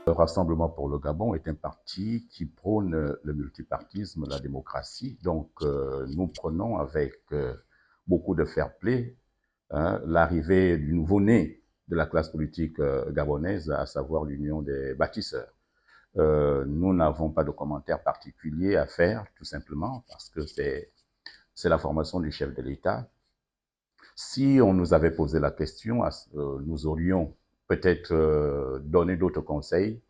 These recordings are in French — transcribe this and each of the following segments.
Le Rassemblement pour le Gabon est un parti qui prône le multipartisme, la démocratie. Donc, nous prenons avec beaucoup de fair-play l'arrivée du nouveau-né de la classe politique gabonaise, à savoir l'Union des bâtisseurs. Nous n'avons pas de commentaires particuliers à faire, tout simplement, parce que c'est la formation du chef de l'État. Si on nous avait posé la question, nous aurions peut-être donné d'autres conseils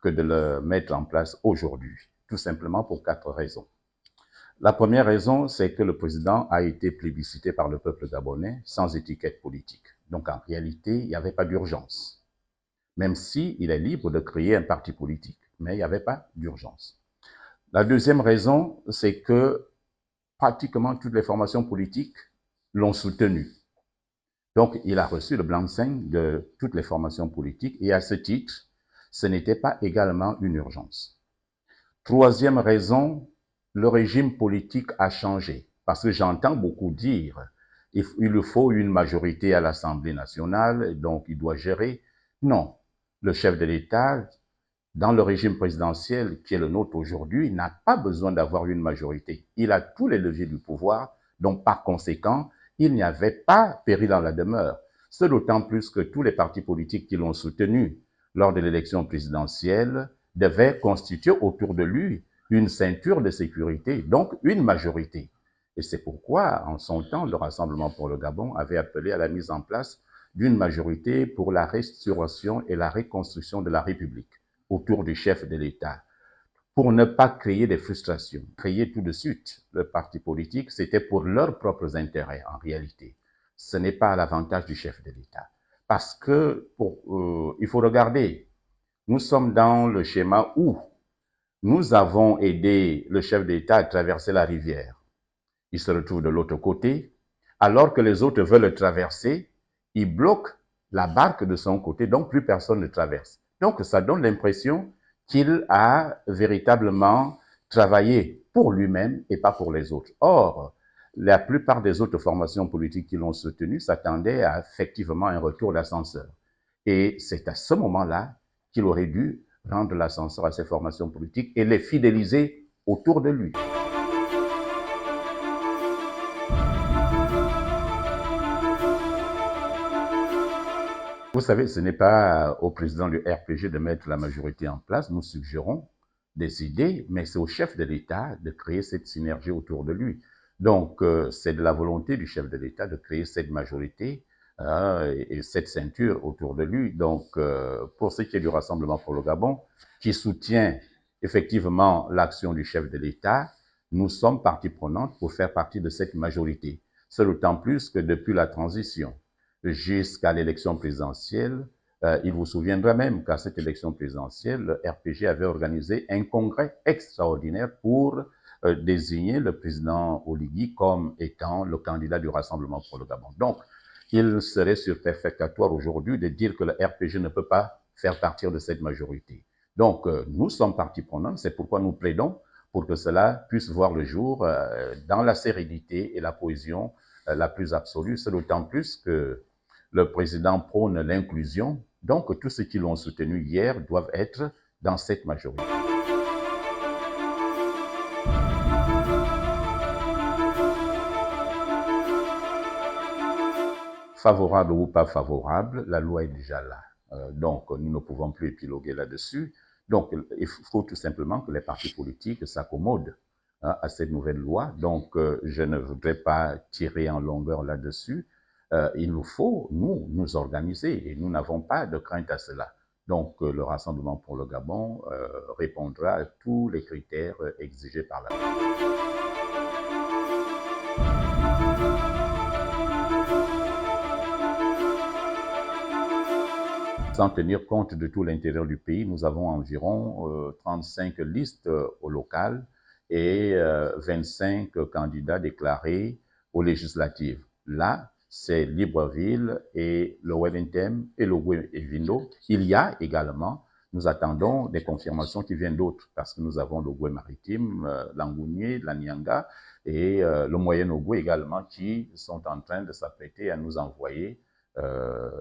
que de le mettre en place aujourd'hui, tout simplement pour 4 raisons. La première raison, c'est que le président a été plébiscité par le peuple gabonais sans étiquette politique. Donc en réalité, il n'y avait pas d'urgence, même s'il est libre de créer un parti politique, mais il n'y avait pas d'urgence. La deuxième raison, c'est que pratiquement toutes les formations politiques l'ont soutenu. Donc, il a reçu le blanc-seing de toutes les formations politiques et à ce titre, ce n'était pas également une urgence. Troisième raison, le régime politique a changé. Parce que j'entends beaucoup dire il lui faut une majorité à l'Assemblée nationale, donc il doit gérer. Non, le chef de l'État, dans le régime présidentiel qui est le nôtre aujourd'hui, n'a pas besoin d'avoir une majorité. Il a tous les leviers du pouvoir, donc par conséquent, il n'y avait pas péril dans la demeure. C'est d'autant plus que tous les partis politiques qui l'ont soutenu lors de l'élection présidentielle devaient constituer autour de lui une ceinture de sécurité, donc une majorité. Et c'est pourquoi, en son temps, le Rassemblement pour le Gabon avait appelé à la mise en place d'une majorité pour la restauration et la reconstruction de la République autour du chef de l'État, pour ne pas créer des frustrations. Créer tout de suite le parti politique, c'était pour leurs propres intérêts en réalité. Ce n'est pas à l'avantage du chef de l'État. Parce que, il faut regarder, nous sommes dans le schéma où nous avons aidé le chef d'État à traverser la rivière. Il se retrouve de l'autre côté. Alors que les autres veulent le traverser, il bloque la barque de son côté, donc plus personne ne traverse. Donc ça donne l'impression qu'il a véritablement travaillé pour lui-même et pas pour les autres. Or, la plupart des autres formations politiques qui l'ont soutenu s'attendaient à effectivement un retour d'ascenseur. Et c'est à ce moment-là qu'il aurait dû rendre l'ascenseur à ces formations politiques et les fidéliser autour de lui. Vous savez, ce n'est pas au président du RPG de mettre la majorité en place. Nous suggérons des idées, mais c'est au chef de l'État de créer cette synergie autour de lui. Donc, c'est de la volonté du chef de l'État de créer cette majorité et cette ceinture autour de lui. Donc, pour ce qui est du Rassemblement pour le Gabon, qui soutient effectivement l'action du chef de l'État, nous sommes partie prenante pour faire partie de cette majorité. C'est d'autant plus que depuis la transition jusqu'à l'élection présidentielle, il vous souviendra même qu'à cette élection présidentielle, le RPG avait organisé un congrès extraordinaire pour désigner le président Oligui comme étant le candidat du Rassemblement pour le Gabon. Donc, il serait superfétatoire aujourd'hui de dire que le RPG ne peut pas faire partie de cette majorité. Donc, nous sommes partie prenante, c'est pourquoi nous plaidons pour que cela puisse voir le jour dans la sérénité et la cohésion la plus absolue. C'est d'autant plus que le président prône l'inclusion, donc tous ceux qui l'ont soutenu hier doivent être dans cette majorité. Favorable ou pas favorable, la loi est déjà là. Donc nous ne pouvons plus épiloguer là-dessus. Donc, il faut tout simplement que les partis politiques s'accommodent à cette nouvelle loi. Donc, je ne voudrais pas tirer en longueur là-dessus. Il nous faut, nous organiser et nous n'avons pas de crainte à cela. Donc, le Rassemblement pour le Gabon répondra à tous les critères exigés par la loi. Sans tenir compte de tout l'intérieur du pays, nous avons environ 35 listes au local et 25 candidats déclarés aux législatives. Là, c'est Libreville et le Wellington et le Vindo. Il y a également, nous attendons des confirmations qui viennent d'autres parce que nous avons le Goué maritime, l'Angounié, la Nyanga et le Moyen-Ogooué également qui sont en train de s'apprêter à nous envoyer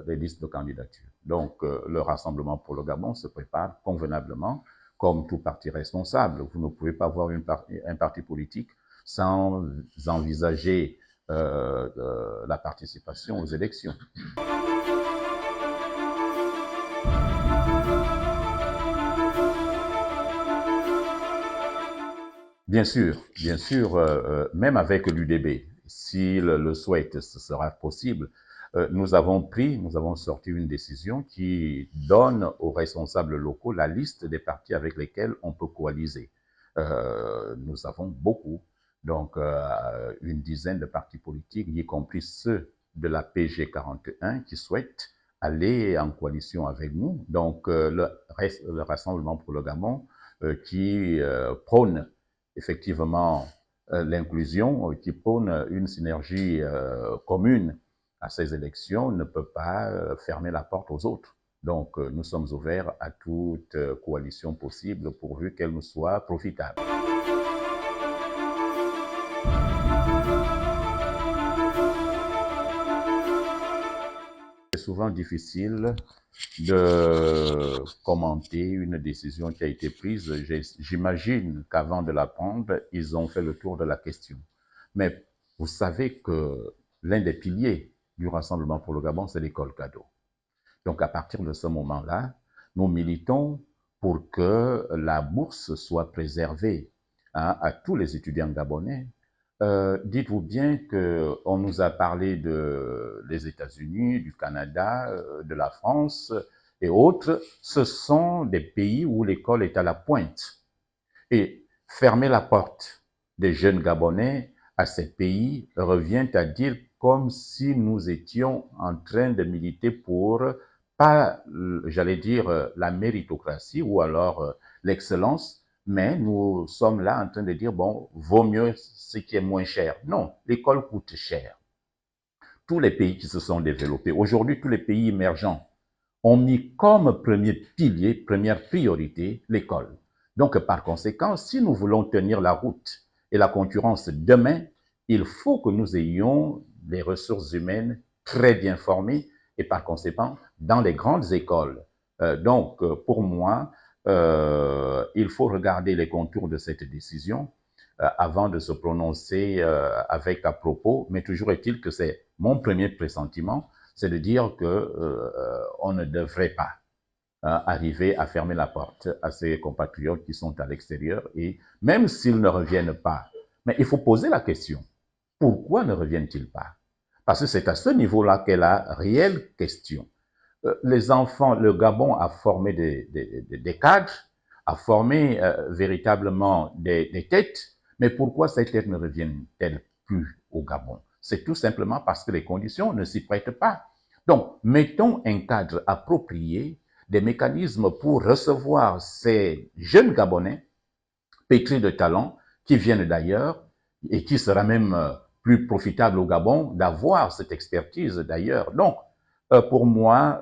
les listes de candidature. Donc, le Rassemblement pour le Gabon se prépare convenablement comme tout parti responsable. Vous ne pouvez pas avoir un parti politique sans envisager la participation aux élections. Bien sûr, même avec l'UDB, s'il le souhaite, ce sera possible. Nous avons sorti une décision qui donne aux responsables locaux la liste des partis avec lesquels on peut coaliser. Nous avons beaucoup, donc une dizaine de partis politiques, y compris ceux de la PG 41 qui souhaitent aller en coalition avec nous. Donc le Rassemblement pour le Gabon qui prône effectivement l'inclusion, qui prône une synergie commune à ces élections, ne peut pas fermer la porte aux autres. Donc, nous sommes ouverts à toute coalition possible pourvu qu'elle nous soit profitable. C'est souvent difficile de commenter une décision qui a été prise. J'imagine qu'avant de la prendre, ils ont fait le tour de la question. Mais vous savez que l'un des piliers du Rassemblement pour le Gabon, c'est l'école cadeau. Donc, à partir de ce moment-là, nous militons pour que la bourse soit préservée à tous les étudiants gabonais. Dites-vous bien qu'on nous a parlé des États-Unis, du Canada, de la France et autres. Ce sont des pays où l'école est à la pointe. Et fermer la porte des jeunes Gabonais à ces pays revient à dire comme si nous étions en train de militer pour, pas, j'allais dire, la méritocratie ou alors l'excellence, mais nous sommes là en train de dire, bon, vaut mieux ce qui est moins cher. Non, l'école coûte cher. Tous les pays qui se sont développés, aujourd'hui tous les pays émergents, ont mis comme premier pilier, première priorité, l'école. Donc, par conséquent, si nous voulons tenir la route et la concurrence demain, il faut que nous ayons des ressources humaines très bien formées et par conséquent, dans les grandes écoles. Donc, pour moi, il faut regarder les contours de cette décision avant de se prononcer avec à propos, mais toujours est-il que c'est mon premier pressentiment, c'est de dire qu'on ne devrait pas arriver à fermer la porte à ces compatriotes qui sont à l'extérieur et même s'ils ne reviennent pas, mais il faut poser la question, pourquoi ne reviennent-ils pas? Parce que c'est à ce niveau-là qu'est la réelle question. Les enfants, le Gabon a formé des cadres, a formé véritablement des têtes, mais pourquoi ces têtes ne reviennent-elles plus au Gabon? C'est tout simplement parce que les conditions ne s'y prêtent pas. Donc, mettons un cadre approprié, des mécanismes pour recevoir ces jeunes Gabonais pétris de talent qui viennent d'ailleurs et qui sera même plus profitable au Gabon d'avoir cette expertise d'ailleurs. Donc, pour moi,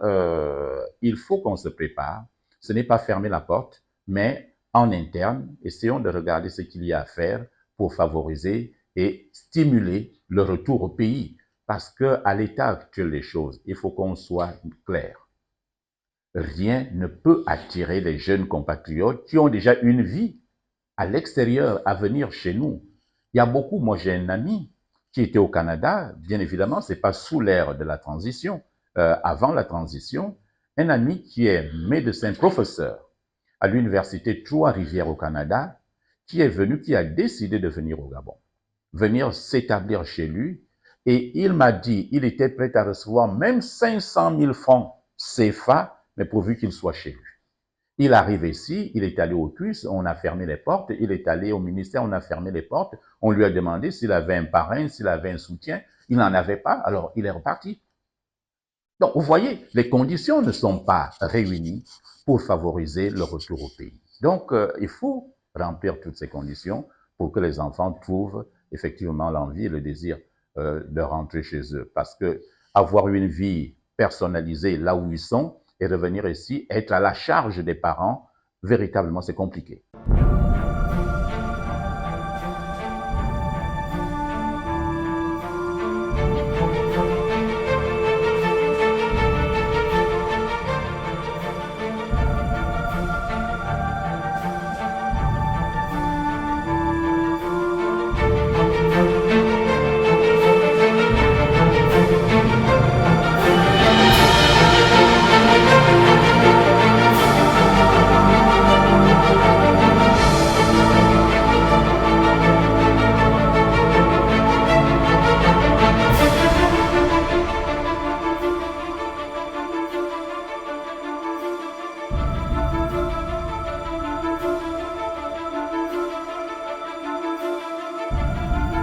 il faut qu'on se prépare. Ce n'est pas fermer la porte, mais en interne, essayons de regarder ce qu'il y a à faire pour favoriser et stimuler le retour au pays. Parce qu'à l'état actuel des choses, il faut qu'on soit clair. Rien ne peut attirer les jeunes compatriotes qui ont déjà une vie à l'extérieur à venir chez nous. Il y a beaucoup, moi j'ai un ami qui était au Canada, bien évidemment, ce n'est pas sous l'ère de la transition, avant la transition, un ami qui est médecin professeur à l'université Trois-Rivières au Canada, qui est venu, qui a décidé de venir au Gabon, venir s'établir chez lui. Et il m'a dit, il était prêt à recevoir même 500 000 francs CFA, mais pourvu qu'il soit chez lui. Il arrive ici, il est allé au CUS, on a fermé les portes, il est allé au ministère, on a fermé les portes, on lui a demandé s'il avait un parrain, s'il avait un soutien, il n'en avait pas, alors il est reparti. Donc, vous voyez, les conditions ne sont pas réunies pour favoriser le retour au pays. Donc, il faut remplir toutes ces conditions pour que les enfants trouvent effectivement l'envie et le désir de rentrer chez eux. Parce que avoir une vie personnalisée là où ils sont et revenir ici, être à la charge des parents, véritablement, c'est compliqué.